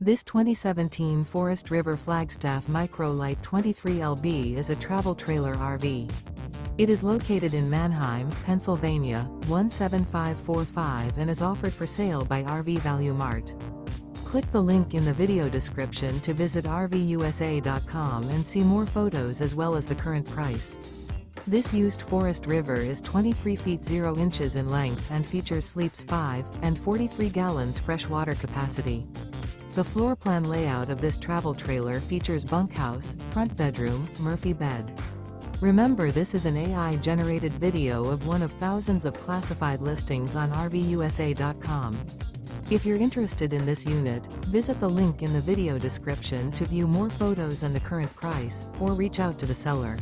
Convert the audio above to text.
This 2017 Forest River Flagstaff Micro Lite 23LB is a travel trailer RV. It is located in Manheim, Pennsylvania, 17545 and is offered for sale by RV Value Mart. Click the link in the video description to visit RVUSA.com and see more photos as well as the current price. This used Forest River is 23 feet 0 inches in length and features sleeps 5 and 43 gallons fresh water capacity. The floor plan layout of this travel trailer features bunkhouse, front bedroom, Murphy bed. Remember, this is an AI-generated video of one of thousands of classified listings on RVUSA.com. If you're interested in this unit, visit the link in the video description to view more photos and the current price, or reach out to the seller.